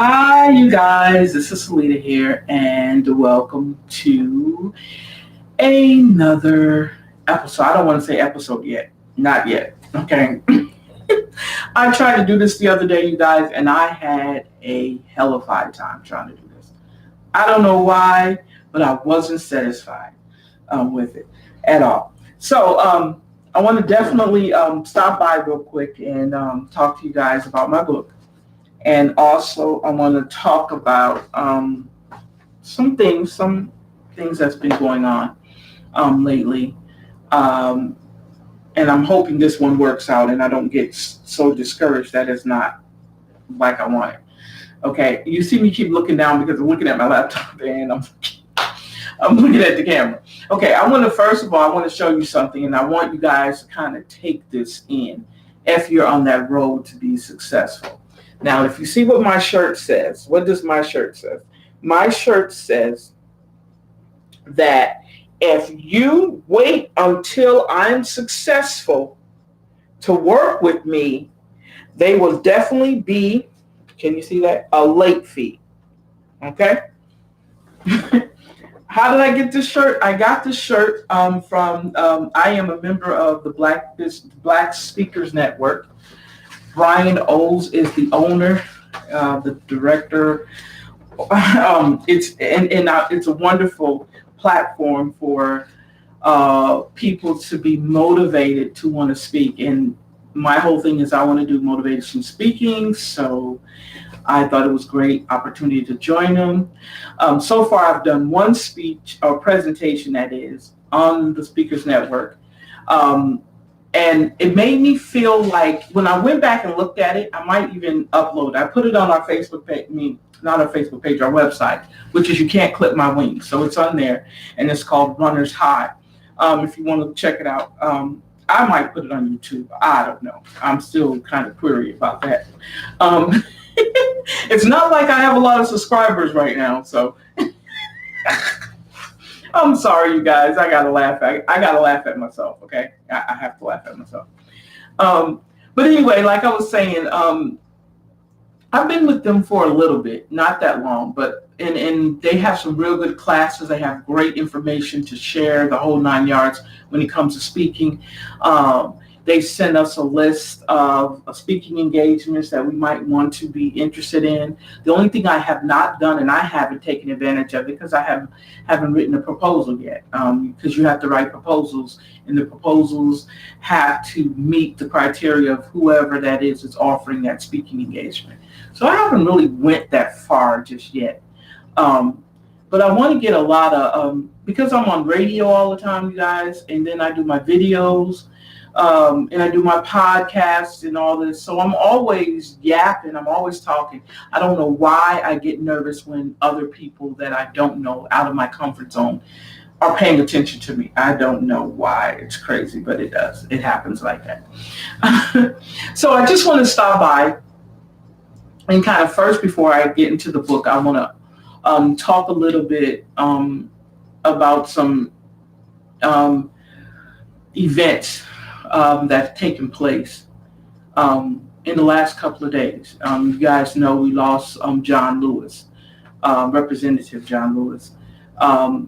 Hi, you guys. This is Salita here, and welcome to another episode. I don't want to say episode yet. Not yet. Okay. I tried to do this the other day, you guys, and I had a hellified time trying to do this. I don't know why, but I wasn't satisfied with it at all. So I want to definitely stop by real quick and talk to you guys about my book. And also, I want to talk about some things that's been going on lately. Um, and I'm hoping this one works out and I don't get so discouraged that it's not like I want it. Okay, you see me keep looking down because I'm looking at my laptop and I'm looking at the camera. Okay, first of all, I want to show you something, and I want you guys to kind of take this in if you're on that road to be successful. Now, if you see what my shirt says, what does my shirt say? My shirt says that if you wait until I'm successful to work with me, they will definitely be, can you see that? A late fee. Okay? How did I get this shirt? I got this shirt from, I am a member of the Black Speakers Network. Brian Oles is the owner, the director. It's a wonderful platform for people to be motivated to want to speak. And my whole thing is I want to do motivation speaking. So I thought it was a great opportunity to join them. So far, I've done one speech or presentation that is on the Speakers Network. And it made me feel like when I went back and looked at it, I might even upload. I put it on our Facebook page, not our Facebook page, our website, which is You Can't Clip My Wings. So it's on there, and it's called Runner's High. If you want to check it out, I might put it on YouTube. I don't know. I'm still kind of query about that. It's not like I have a lot of subscribers right now, so I'm sorry, you guys. I gotta laugh. I gotta laugh at myself. Okay, I have to laugh at myself. But anyway, like I was saying, I've been with them for a little bit, not that long, but and they have some real good classes. They have great information to share, the whole 9 yards when it comes to speaking. They send us a list of speaking engagements that we might want to be interested in. The only thing I have not done, and I haven't taken advantage of it because I haven't written a proposal yet, because you have to write proposals, and the proposals have to meet the criteria of whoever that is offering that speaking engagement. So I haven't really went that far just yet. But I want to get a lot of, because I'm on radio all the time, you guys, and then I do my videos, and I do my podcasts and all this. So I'm always yapping. I'm always talking. I don't know why I get nervous when other people that I don't know out of my comfort zone are paying attention to me. I don't know why. It's crazy, but it does. It happens like that. So I just want to stop by and kind of first, before I get into the book, I want to talk a little bit about some events that have taken place in the last couple of days. You guys know we lost John Lewis, Representative John Lewis. I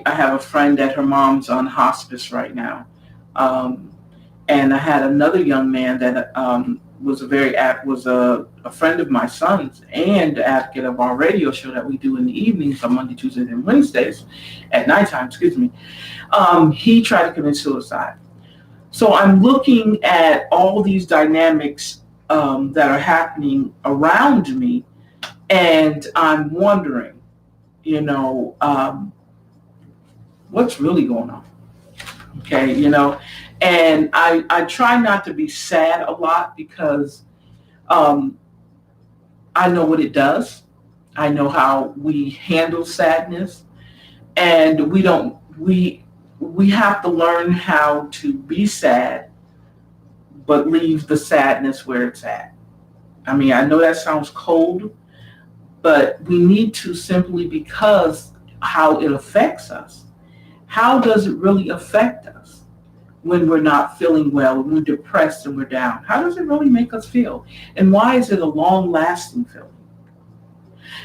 have a friend that her mom's on hospice right now, and I had another young man that was a friend of my son's and advocate of our radio show that we do in the evenings on Monday, Tuesdays, and Wednesdays at nighttime. He tried to commit suicide. So I'm looking at all these dynamics that are happening around me, and I'm wondering, what's really going on? Okay, and I try not to be sad a lot because I know what it does. I know how we handle sadness, and we have to learn how to be sad, but leave the sadness where it's at. I mean, I know that sounds cold, but we need to, simply because how it affects us. How does it really affect us? when we're not feeling well, when we're depressed and we're down? How does it really make us feel? And why is it a long-lasting feeling?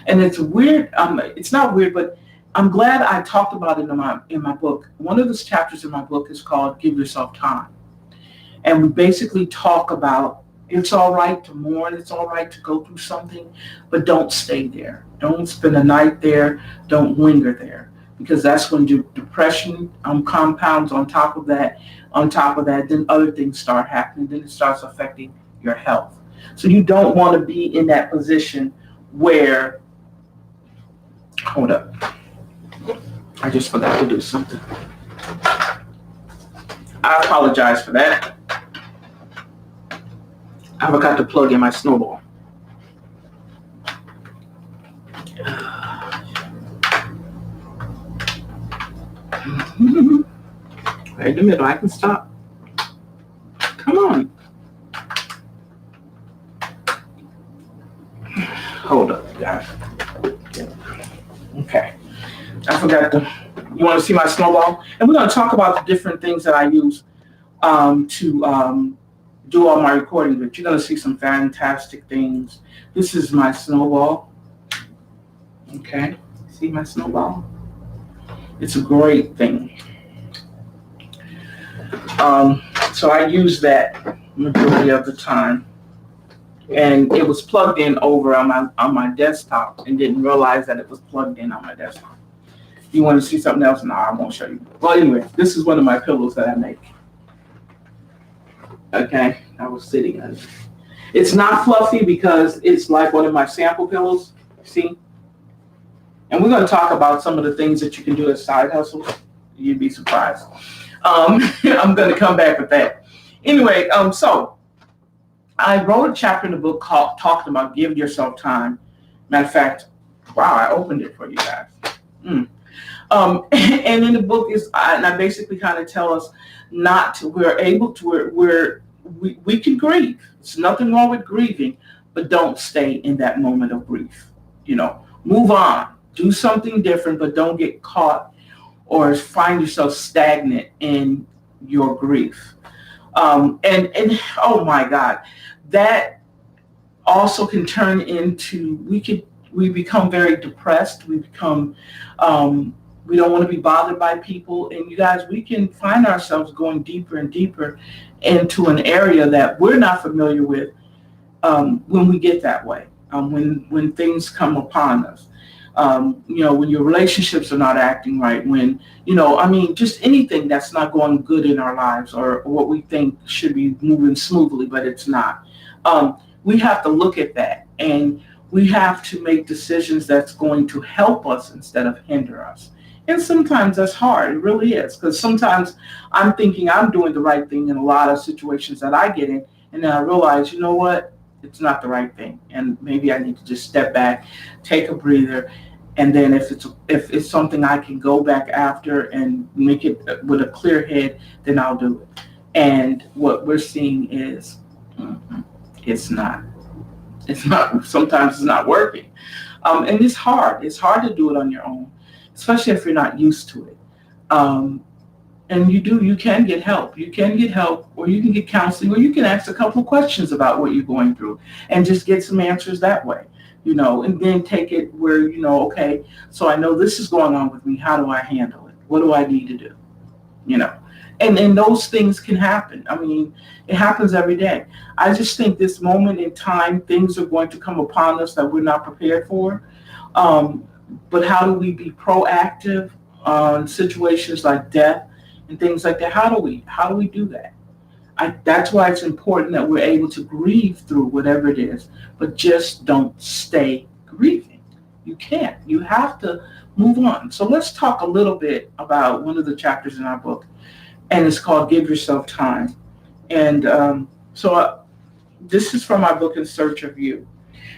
And it's weird. It's not weird, but I'm glad I talked about it in my book. One of the chapters in my book is called "Give Yourself Time," and we basically talk about it's all right to mourn, it's all right to go through something, but don't stay there. Don't spend a night there. Don't linger there, because that's when depression compounds on top of that. On top of that, then other things start happening. Then it starts affecting your health. So you don't want to be in that position where, hold up, I just forgot to do something. I apologize for that. I forgot to plug in my snowball. Right in the middle, I can stop. Come on. Hold up, guys. Okay. I forgot to. You want to see my snowball? And we're going to talk about the different things that I use to do all my recordings with. You're going to see some fantastic things. This is my snowball. Okay. See my snowball? It's a great thing. So I use that majority of the time. And it was plugged in over on my desktop and didn't realize that it was plugged in on my desktop. You want to see something else? No, I won't show you. Well, anyway, this is one of my pillows that I make. Okay, I was sitting on it. It's not fluffy because it's like one of my sample pillows. See? And we're going to talk about some of the things that you can do as side hustles. You'd be surprised. I'm going to come back with that. Anyway, so I wrote a chapter in the book talking about give yourself time. Matter of fact, wow, I opened it for you guys. And in the book and I basically kind of tell us we can grieve. There's nothing wrong with grieving, but don't stay in that moment of grief. Move on, do something different, but don't get caught or find yourself stagnant in your grief. And oh my God, that also can turn into, we become very depressed. We become, we don't want to be bothered by people. And you guys, we can find ourselves going deeper and deeper into an area that we're not familiar with when we get that way, when things come upon us. When your relationships are not acting right, when, just anything that's not going good in our lives or what we think should be moving smoothly, but it's not. We have to look at that and we have to make decisions that's going to help us instead of hinder us. And sometimes that's hard. It really is. Because sometimes I'm thinking I'm doing the right thing in a lot of situations that I get in. And then I realize, you know what? It's not the right thing. And maybe I need to just step back, take a breather. And then if it's something I can go back after and make it with a clear head, then I'll do it. And what we're seeing is sometimes it's not working. And it's hard. It's hard to do it on your own, especially if you're not used to it. And you can get help. You can get help, or you can get counseling, or you can ask a couple of questions about what you're going through and just get some answers that way, and then take it where, okay, so I know this is going on with me. How do I handle it? What do I need to do? And those things can happen. I mean, it happens every day. I just think this moment in time, things are going to come upon us that we're not prepared for. But how do we be proactive on situations like death and things like that? How do we do that? That's why it's important that we're able to grieve through whatever it is, but just don't stay grieving. You can't. You have to move on. So let's talk a little bit about one of the chapters in our book, and it's called Give Yourself Time. And this is from my book, In Search of You.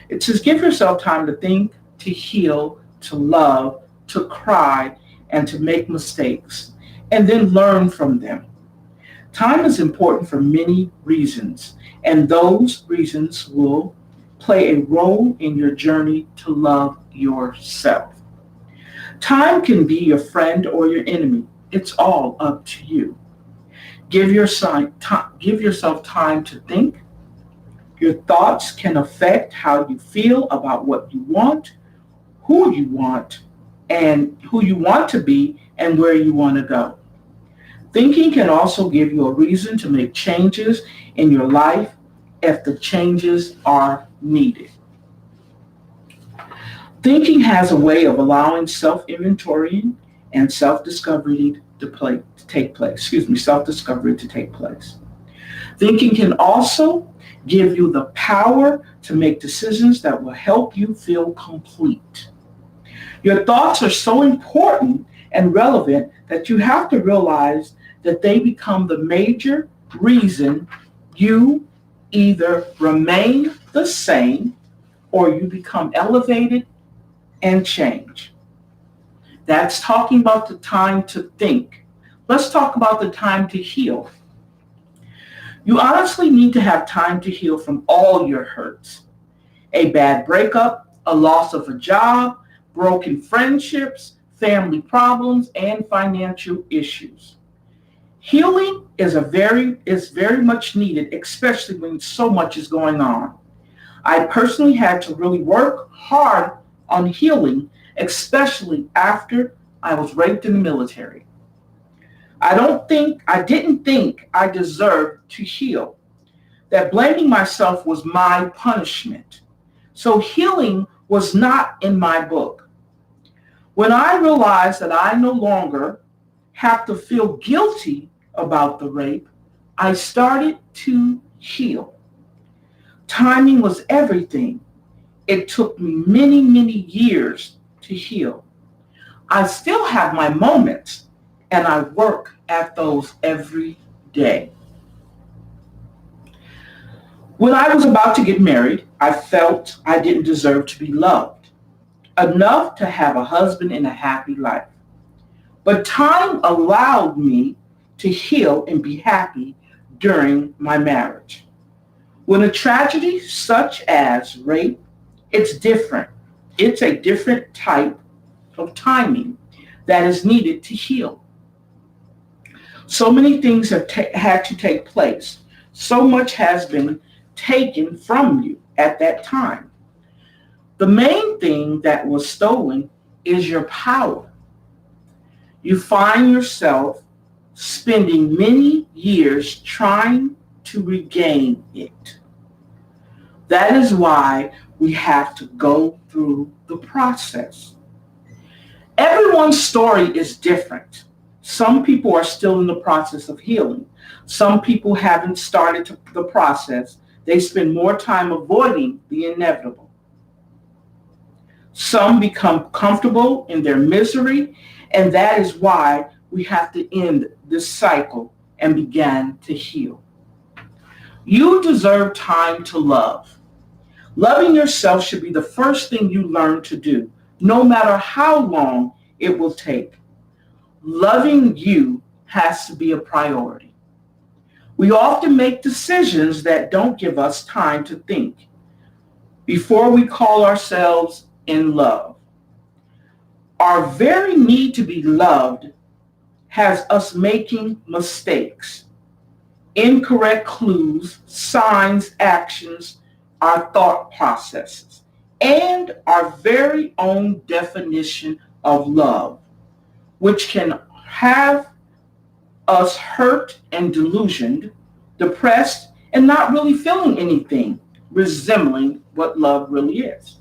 It says, give yourself time to think, to heal, to love, to cry, and to make mistakes, and then learn from them. Time is important for many reasons, and those reasons will play a role in your journey to love yourself. Time can be your friend or your enemy. It's all up to you. Give yourself time to think. Your thoughts can affect how you feel about what you want, who you want, and who you want to be, and where you want to go. Thinking can also give you a reason to make changes in your life if the changes are needed. Thinking has a way of allowing self-inventorying and self-discovery to take place. Self-discovery to take place. Thinking can also give you the power to make decisions that will help you feel complete. Your thoughts are so important and relevant that you have to realize that they become the major reason you either remain the same or you become elevated and change. That's talking about the time to think. Let's talk about the time to heal. You honestly need to have time to heal from all your hurts. A bad breakup, a loss of a job, broken friendships, family problems, and financial issues. Healing is very much needed, especially when so much is going on. I personally had to really work hard on healing, especially after I was raped in the military. I didn't think I deserved to heal. That blaming myself was my punishment. So healing was not in my book. When I realized that I no longer have to feel guilty about the rape, I started to heal. Timing was everything. It took me many, many years to heal. I still have my moments, and I work at those every day. When I was about to get married, I felt I didn't deserve to be loved enough to have a husband and a happy life. But time allowed me to heal and be happy during my marriage. When a tragedy such as rape, it's different. It's a different type of timing that is needed to heal. So many things have had to take place. So much has been taken from you at that time. The main thing that was stolen is your power. You find yourself spending many years trying to regain it. That is why we have to go through the process. Everyone's story is different. Some people are still in the process of healing. Some people haven't started the process. They spend more time avoiding the inevitable. Some become comfortable in their misery, and that is why we have to end this cycle and begin to heal. You deserve time to love. Loving yourself should be the first thing you learn to do, no matter how long it will take. Loving you has to be a priority. We often make decisions that don't give us time to think before we call ourselves in love. Our very need to be loved has us making mistakes, incorrect clues, signs, actions, our thought processes, and our very own definition of love, which can have us hurt and delusioned, depressed, and not really feeling anything resembling what love really is.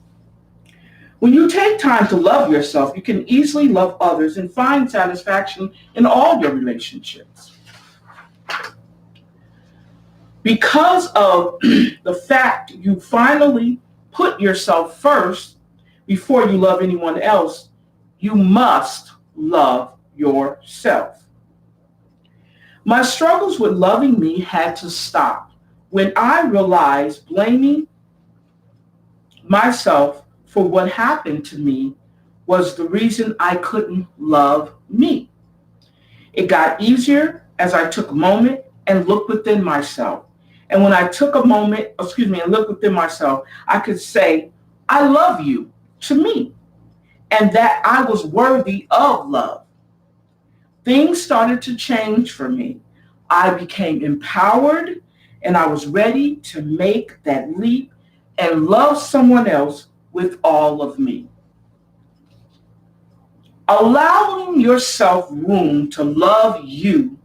When you take time to love yourself, you can easily love others and find satisfaction in all your relationships. Because of the fact you finally put yourself first before you love anyone else, you must love yourself. My struggles with loving me had to stop when I realized blaming myself for what happened to me was the reason I couldn't love me. It got easier as I took a moment and looked within myself. And when I took a moment, and looked within myself, I could say, I love you to me, and that I was worthy of love. Things started to change for me. I became empowered and I was ready to make that leap and love someone else with all of me. Allowing yourself room to love you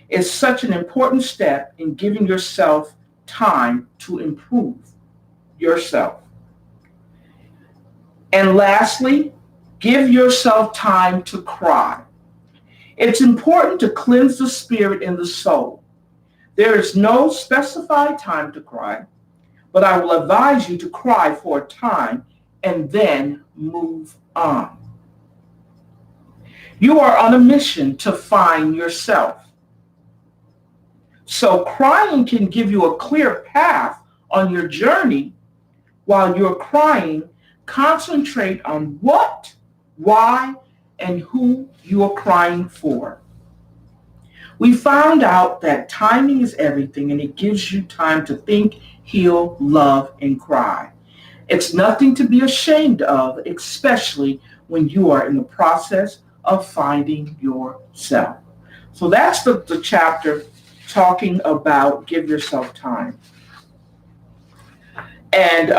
is such an important step in giving yourself time to improve yourself. And lastly, give yourself time to cry. It's important to cleanse the spirit and the soul. There is no specified time to cry, but I will advise you to cry for a time and then move on. You are on a mission to find yourself. So crying can give you a clear path on your journey. While you're crying, concentrate on what, why, and who you are crying for. We found out that timing is everything and it gives you time to think, heal, love, and cry. It's nothing to be ashamed of, especially when you are in the process of finding yourself. So that's the chapter talking about give yourself time. And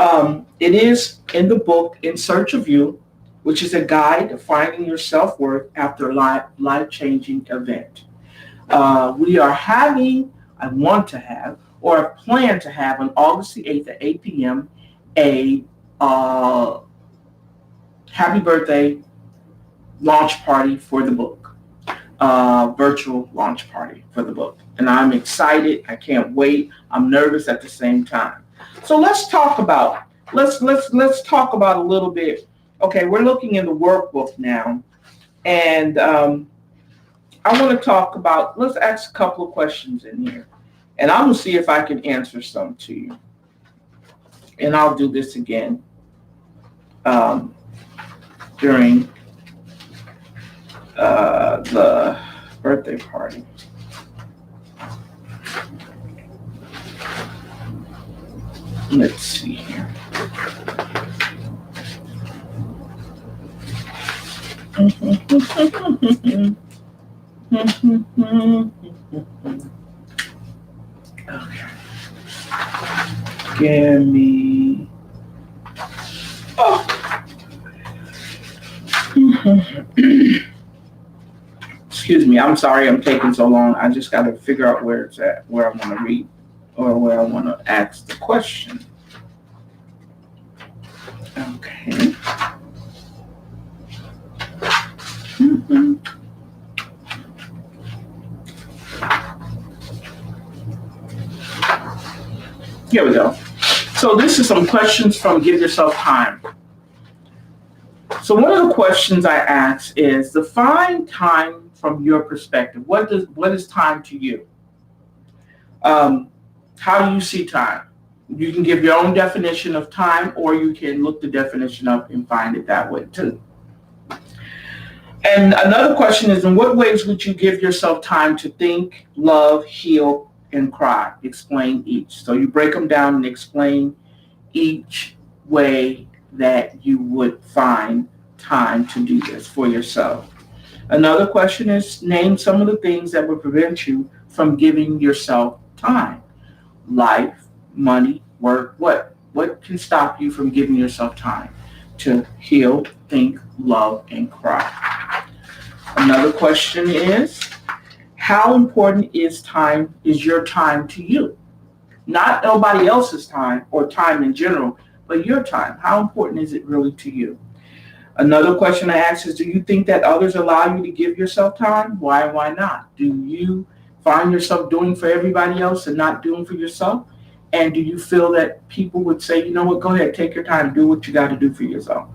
it is in the book In Search of You, which is a guide to finding your self-worth after a life-changing event. We are having, I want to have, or plan to have on August the 8th at 8 p.m. a happy birthday launch party for the book, virtual launch party for the book. And I'm excited. I can't wait. I'm nervous at the same time. So let's talk about a little bit. Okay, we're looking in the workbook now, and I want to talk about. Let's ask a couple of questions in here, and I'm gonna see if I can answer some to you. And I'll do this again during the birthday party. Let's see here. Okay. Give me. Oh. Excuse me. I'm sorry I'm taking so long. I just got to figure out where it's at, where I want to read, or where I want to ask the question. Okay. Here we go. So this is some questions from Give Yourself Time. So one of the questions I ask is define time from your perspective. What is time to you? How do you see time? You can give your own definition of time, or you can look the definition up and find it that way too. And another question is, in what ways would you give yourself time to think, love, heal, and cry? Explain each. So you break them down and explain each way that you would find time to do this for yourself. Another question is, name some of the things that would prevent you from giving yourself time. Life, money, work, what can stop you from giving yourself time to heal, think, love, and cry? Another question is, how important is your time to you? Not nobody else's time or time in general, but your time. How important is it really to you? Another question I ask is, do you think that others allow you to give yourself time? Why and why not? Do you find yourself doing for everybody else and not doing for yourself? And do you feel that people would say, you know what, go ahead, take your time, do what you got to do for yourself?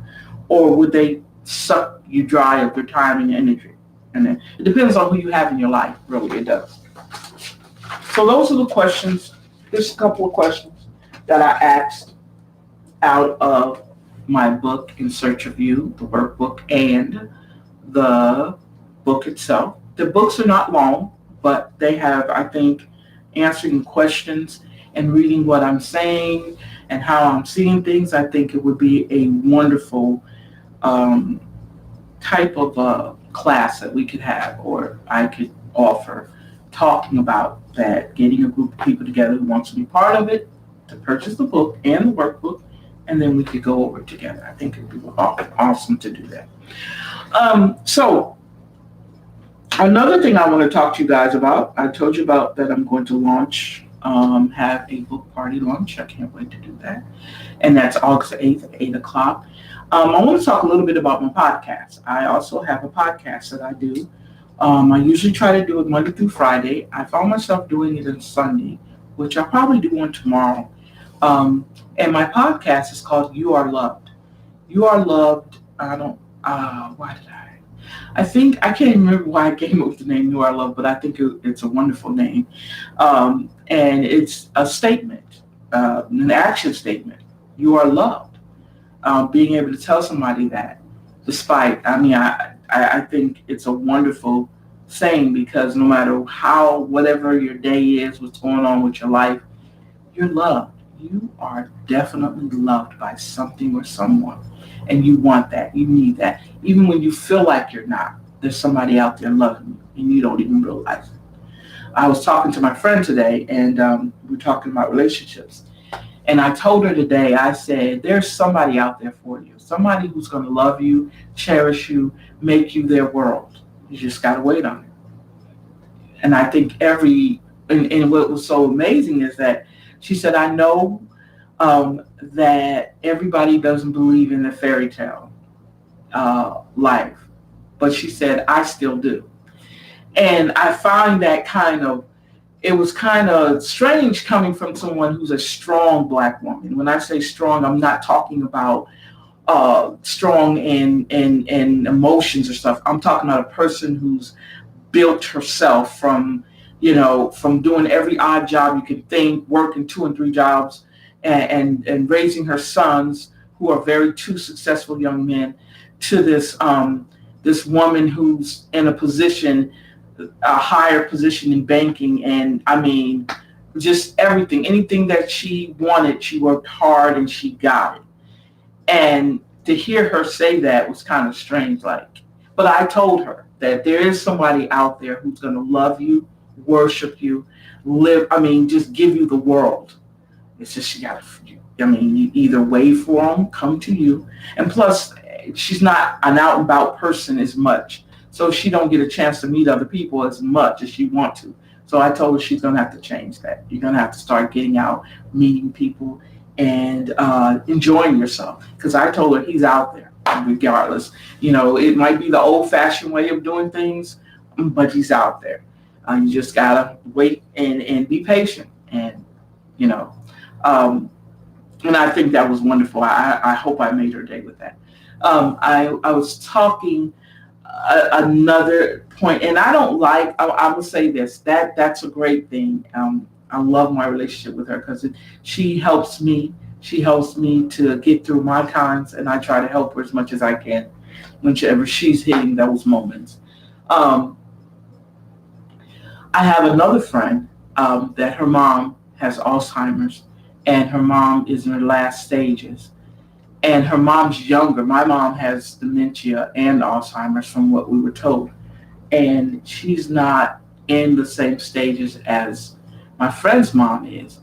Or would they suck you dry of your time and your energy? And then it depends on who you have in your life, really, it does. So those are the questions, just a couple of questions that I asked out of my book, In Search of You, the workbook, and the book itself. The books are not long, but they have, I think, answering questions and reading what I'm saying and how I'm seeing things. I think it would be a wonderful type of class that we could have, or I could offer talking about that, getting a group of people together who wants to be part of it, to purchase the book and the workbook, and then we could go over it together. I think it'd be awesome to do that. So another thing I want to talk to you guys about, I told you about that I'm going to launch, have a book party launch. I can't wait to do that. And that's August 8th at 8 o'clock. I want to talk a little bit about my podcast. I also have a podcast that I do. I usually try to do it Monday through Friday. I found myself doing it on Sunday, which I'll probably do one tomorrow. And my podcast is called You Are Loved. You Are Loved. I think, I can't remember why I came up with the name You Are Loved, but I think it's a wonderful name. And it's a statement, an action statement. You are loved. Being able to tell somebody that, despite, I think it's a wonderful saying, because no matter whatever your day is, what's going on with your life, you're loved. You are definitely loved by something or someone. And you want that. You need that. Even when you feel like you're not, there's somebody out there loving you, and you don't even realize it. I was talking to my friend today, and we were talking about relationships. And I told her today, I said, there's somebody out there for you. Somebody who's going to love you, cherish you, make you their world. You just got to wait on it. And I think and what was so amazing is that she said, I know that everybody doesn't believe in the fairy tale life. But she said, I still do. And I find that it was kind of strange coming from someone who's a strong Black woman. When I say strong, I'm not talking about strong in emotions or stuff. I'm talking about a person who's built herself from doing every odd job you could think, working 2 and 3 jobs, and raising her sons, who are two successful young men, to this woman who's in a higher position in banking. And just anything that she wanted, she worked hard and she got it. And to hear her say that was kind of strange. But I told her that there is somebody out there who's going to love you, worship you, just give you the world. It's just you either wait for them, come to you. And plus, she's not an out and about person as much. So she don't get a chance to meet other people as much as she want to. So I told her she's going to have to change that. You're going to have to start getting out, meeting people, and enjoying yourself. Because I told her he's out there regardless. It might be the old-fashioned way of doing things, but he's out there. You just got to wait and be patient. And, and I think that was wonderful. I hope I made her day with that. I was talking another point, and I will say this, that's a great thing. I love my relationship with her because she helps me to get through my times, and I try to help her as much as I can whenever she's hitting those moments. I have another friend that her mom has Alzheimer's, and her mom is in her last stages. And her mom's younger. My mom has dementia and Alzheimer's, from what we were told. And she's not in the same stages as my friend's mom is.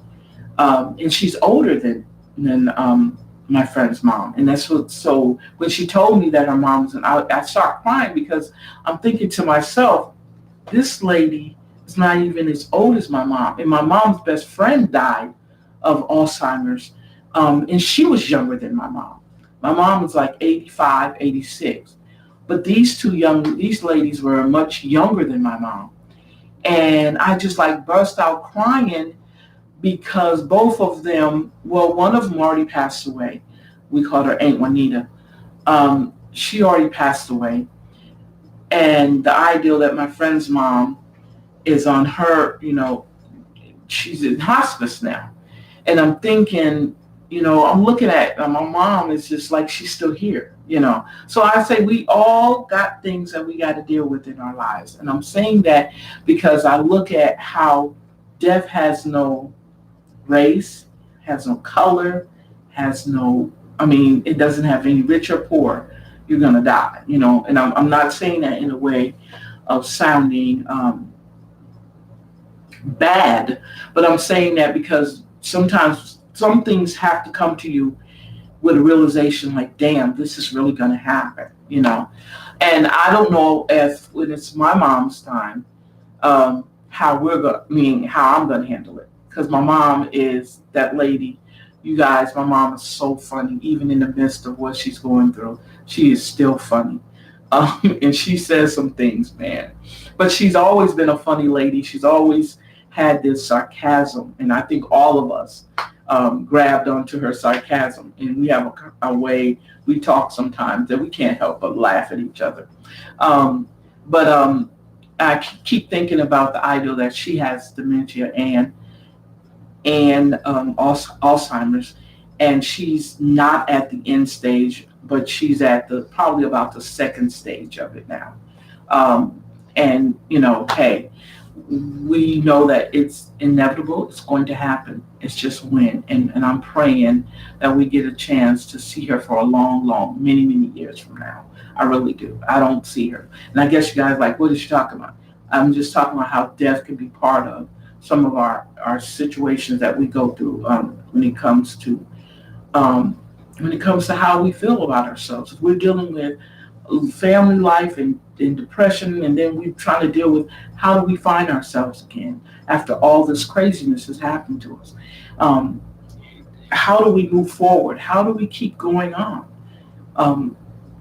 And she's older than my friend's mom. And so when she told me that her mom's, I started crying, because I'm thinking to myself, this lady is not even as old as my mom. And my mom's best friend died of Alzheimer's. And she was younger than my mom. My mom was like 85, 86. But these ladies were much younger than my mom. And I just burst out crying, because both of them, one of them already passed away. We called her Aunt Juanita. She already passed away. And the ideal that my friend's mom is on her, she's in hospice now. And I'm thinking, I'm looking at my mom, is just like she's still here, So I say we all got things that we got to deal with in our lives. And I'm saying that because I look at how death has no race, has no color, it doesn't have any rich or poor. You're going to die, And I'm not saying that in a way of sounding bad, but I'm saying that because sometimes some things have to come to you with a realization like, damn, this is really going to happen, And I don't know if when it's my mom's time, how I'm going to handle it. Because my mom is that lady. You guys, my mom is so funny, even in the midst of what she's going through. She is still funny. And she says some things, man. But she's always been a funny lady. She's always had this sarcasm. And I think all of us grabbed onto her sarcasm. And we have a way we talk sometimes that we can't help but laugh at each other. But I keep thinking about the idea that she has dementia and Alzheimer's, and she's not at the end stage, but she's at probably about the second stage of it now. And hey, we know that it's inevitable. It's going to happen. It's just when. And I'm praying that we get a chance to see her for a long, long, many, many years from now. I really do. I don't see her. And I guess you guys are like, what is she talking about? I'm just talking about how death can be part of some of our situations that we go through when it comes to how we feel about ourselves. If we're dealing with family life and depression, and then we're trying to deal with how do we find ourselves again after all this craziness has happened to us. How do we move forward? How do we keep going on?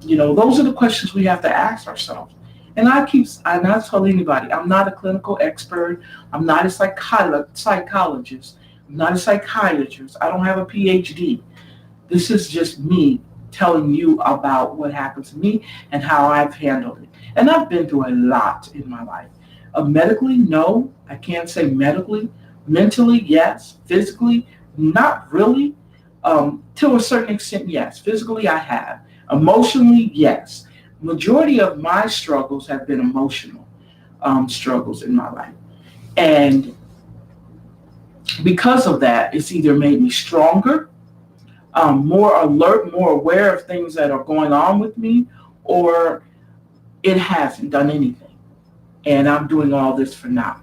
Those are the questions we have to ask ourselves. And I'm not telling anybody, I'm not a clinical expert. I'm not a psychologist. I'm not a psychiatrist. I don't have a PhD. This is just me telling you about what happened to me and how I've handled it. And I've been through a lot in my life. Medically, no, I can't say medically. Mentally, yes. Physically, not really. To a certain extent, yes. Physically, I have. Emotionally, yes. Majority of my struggles have been emotional struggles in my life. And because of that, it's either made me stronger, more alert, more aware of things that are going on with me, or it hasn't done anything. And I'm doing all this for naught.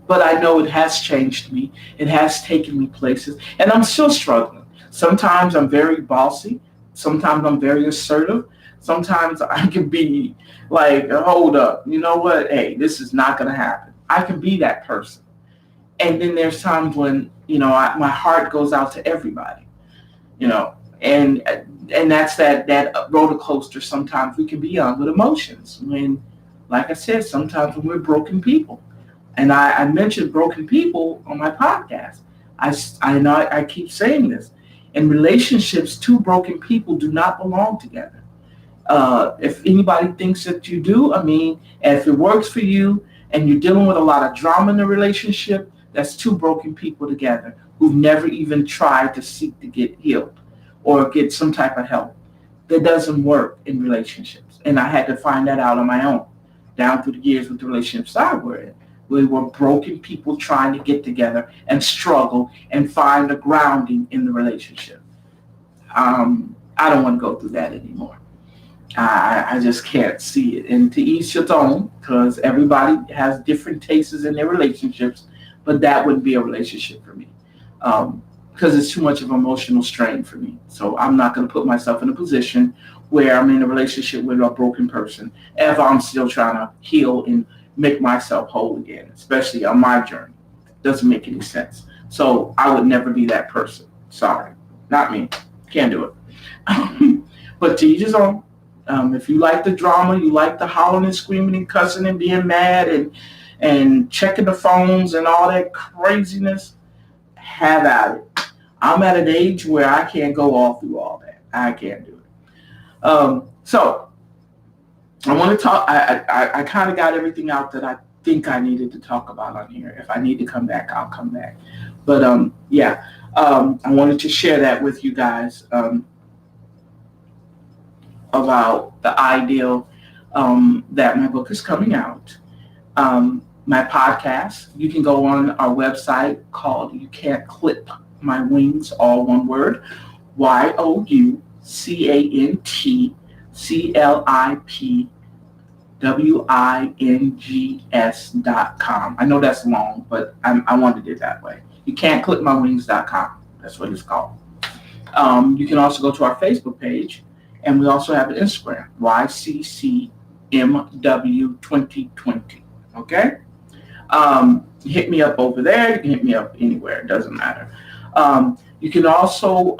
But I know it has changed me. It has taken me places. And I'm still struggling. Sometimes I'm very bossy. Sometimes I'm very assertive. Sometimes I can be like, hold up, you know what? Hey, this is not going to happen. I can be that person. And then there's times when, my heart goes out to everybody, and that's that roller coaster sometimes we can be on with emotions. When, like I said, sometimes when we're broken people. And I mentioned broken people on my podcast. I keep saying this. In relationships, two broken people do not belong together. If anybody thinks that you do, and if it works for you and you're dealing with a lot of drama in the relationship, that's two broken people together who've never even tried to seek to get healed or get some type of help. That doesn't work in relationships. And I had to find that out on my own down through the years with the relationships I were in. We were broken people trying to get together and struggle and find a grounding in the relationship. I don't want to go through that anymore. I just can't see it. And to each its own, because everybody has different tastes in their relationships, but that wouldn't be a relationship for me because it's too much of an emotional strain for me. So I'm not going to put myself in a position where I'm in a relationship with a broken person if I'm still trying to heal and make myself whole again, especially on my journey. Doesn't make any sense. So I would never be that person. Sorry. Not me. Can't do it. But to each his own. If you like the drama, you like the hollering and screaming and cussing and being mad and checking the phones and all that craziness, have at it. I'm at an age where I can't go all through all that. I can't do it. So I want to talk. I kind of got everything out that I think I needed to talk about on here. If I need to come back, I'll come back. But I wanted to share that with you guys about the ideal that my book is coming out. My podcast, you can go on our website called You Can't Clip My Wings, all one word, YOUCANTCLIP WINGS.com. I know that's long, but I wanted it that way. You can't click my wings.com. That's what it's called. You can also go to our Facebook page, and we also have an Instagram, YCCMW2020. Okay? Hit me up over there. You can hit me up anywhere. It doesn't matter. You can also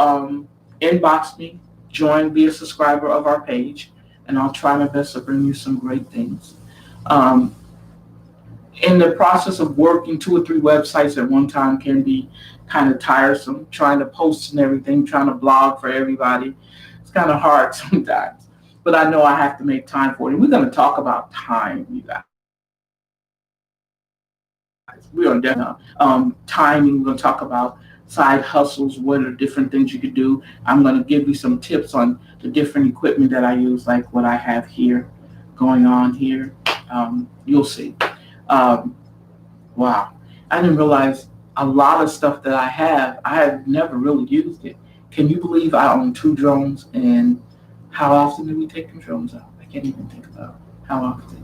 inbox me, be a subscriber of our page, and I'll try my best to bring you some great things. In the process of working 2 or 3 websites at one time can be kind of tiresome, trying to post and everything, trying to blog for everybody. It's kind of hard sometimes, but I know I have to make time for it. And we're going to talk about time, you guys. We are definitely timing. We're going to talk about side hustles, what are different things you could do. I'm going to give you some tips on the different equipment that I use, like what I have here going on here. You'll see. Wow. I didn't realize a lot of stuff that I have never really used it. Can you believe I own 2 drones, and how often do we take the drones out? I can't even think about how often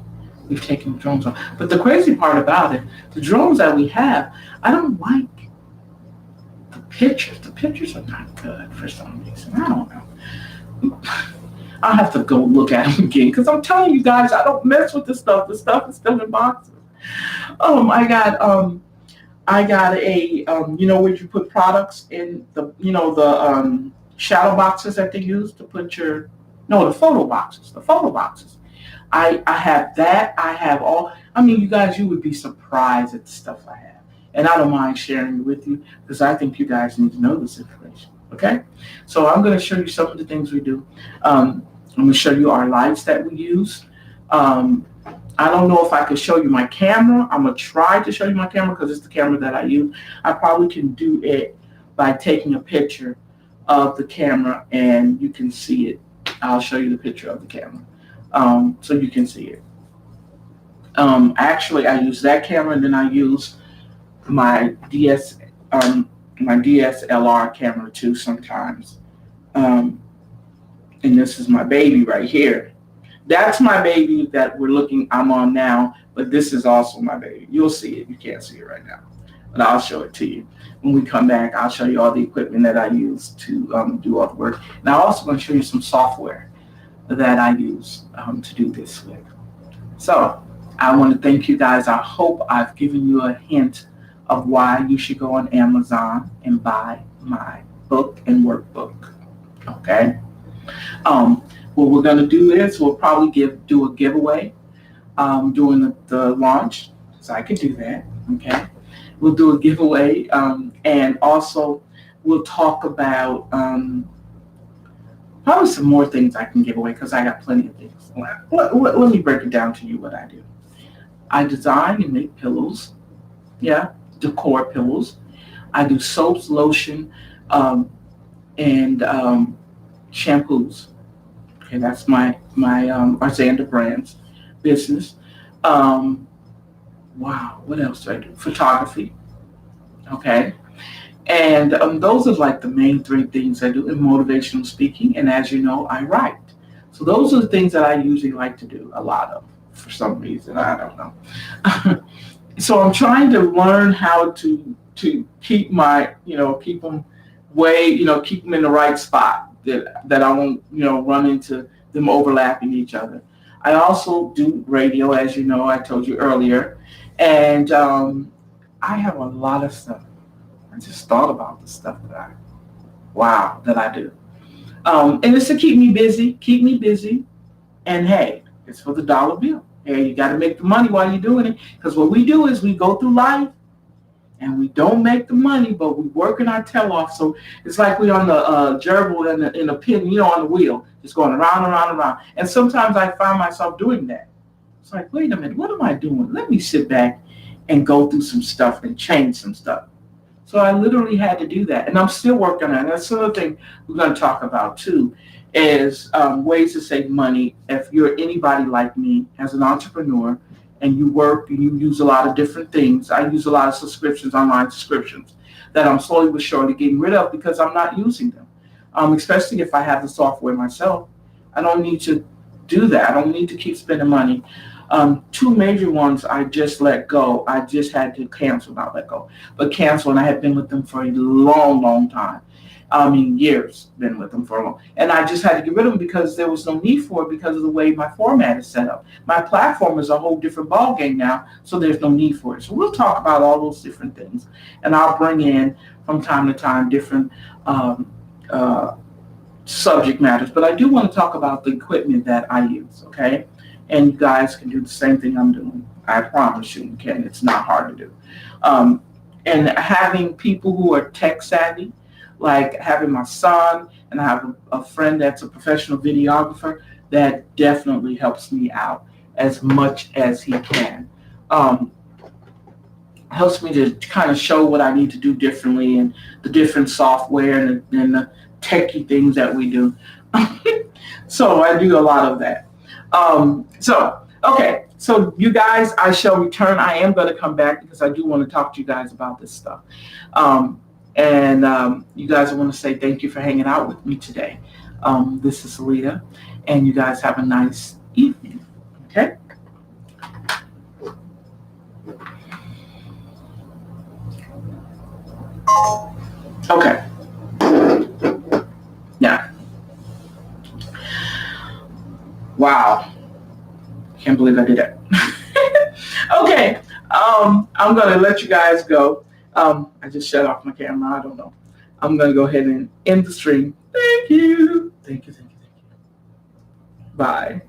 we've taken the drones out. But the crazy part about it, the drones that we have, I don't like the pictures. The pictures are not good for some reason. I don't know. I'll have to go look at them again, because I'm telling you guys, I don't mess with this stuff. The stuff is still in boxes. I got a where you put products in the shadow boxes that they use to put the photo boxes. I have that. I have you guys, you would be surprised at the stuff I have, and I don't mind sharing it with you, because I think you guys need to know this information. Okay, so I'm going to show you some of the things we do. I'm going to show you our lights that we use. I don't know if I can show you my camera. I'm going to try to show you my camera, because it's the camera that I use. I probably can do it by taking a picture of the camera, and you can see it. I'll show you the picture of the camera so you can see it. Actually, I use that camera, and then I use my DSLR camera too sometimes. And this is my baby right here. That's my baby that I'm on now, but this is also my baby. You'll see it. You can't see it right now, but I'll show it to you. When we come back, I'll show you all the equipment that I use to do all the work. And I'm also going to show you some software that I use to do this with. So I want to thank you guys. I hope I've given you a hint of why you should go on Amazon and buy my book and workbook. Okay? What we're going to do is we'll probably do a giveaway during the launch, so I could do that. Okay, we'll do a giveaway, and also we'll talk about probably some more things I can give away, because I got plenty of things. Let me break it down to you what I do. I design and make pillows, decor pillows. I do soaps, lotion, and shampoos. Okay, that's my Arzanda Brands business. Wow, what else do I do? Photography. Okay, and those are like the main 3 things I do. In motivational speaking, and as you know, I write. So those are the things that I usually like to do a lot of, for some reason. I don't know. So I'm trying to learn how to keep my keep them keep them in the right spot, that I won't, run into them overlapping each other. I also do radio, as you know, I told you earlier, and I have a lot of stuff. I just thought about the stuff that I do. And it's to keep me busy, and hey, it's for the dollar bill. Hey, you got to make the money while you're doing it, because what we do is we go through life, and we don't make the money, but we working our tail off. So it's like we're on the gerbil in a pin, on the wheel, just going around and around and around. And sometimes I find myself doing that. It's like, wait a minute, what am I doing? Let me sit back and go through some stuff and change some stuff. So I literally had to do that. And I'm still working on it. And that's another thing we're going to talk about too, is ways to save money. If you're anybody like me as an entrepreneur, and you work and you use a lot of different things. I use a lot of online subscriptions, that I'm slowly but surely getting rid of, because I'm not using them. Especially if I have the software myself. I don't need to do that. I don't need to keep spending money. Two major ones I just let go. I just had to cancel, not let go, but cancel. And I had been with them for a long, long time. I mean, years been with them for a long. And I just had to get rid of them because there was no need for it because of the way my format is set up. My platform is a whole different ballgame now, so there's no need for it. So we'll talk about all those different things. And I'll bring in from time to time different subject matters. But I do want to talk about the equipment that I use, okay? And you guys can do the same thing I'm doing. I promise you can. It's not hard to do. And having people who are tech savvy, like having my son, and I have a friend that's a professional videographer, that definitely helps me out as much as he can. Helps me to kind of show what I need to do differently and the different software and the techie things that we do. So I do a lot of that. Okay. So you guys, I shall return. I am going to come back because I do want to talk to you guys about this stuff. You guys, I want to say thank you for hanging out with me today. This is Alita, and you guys have a nice evening. Okay? Okay. Now, wow. Can't believe I did that. Okay. I'm going to let you guys go. I just shut off my camera. I don't know. I'm going to go ahead and end the stream. Thank you. Thank you. Thank you. Thank you. Bye.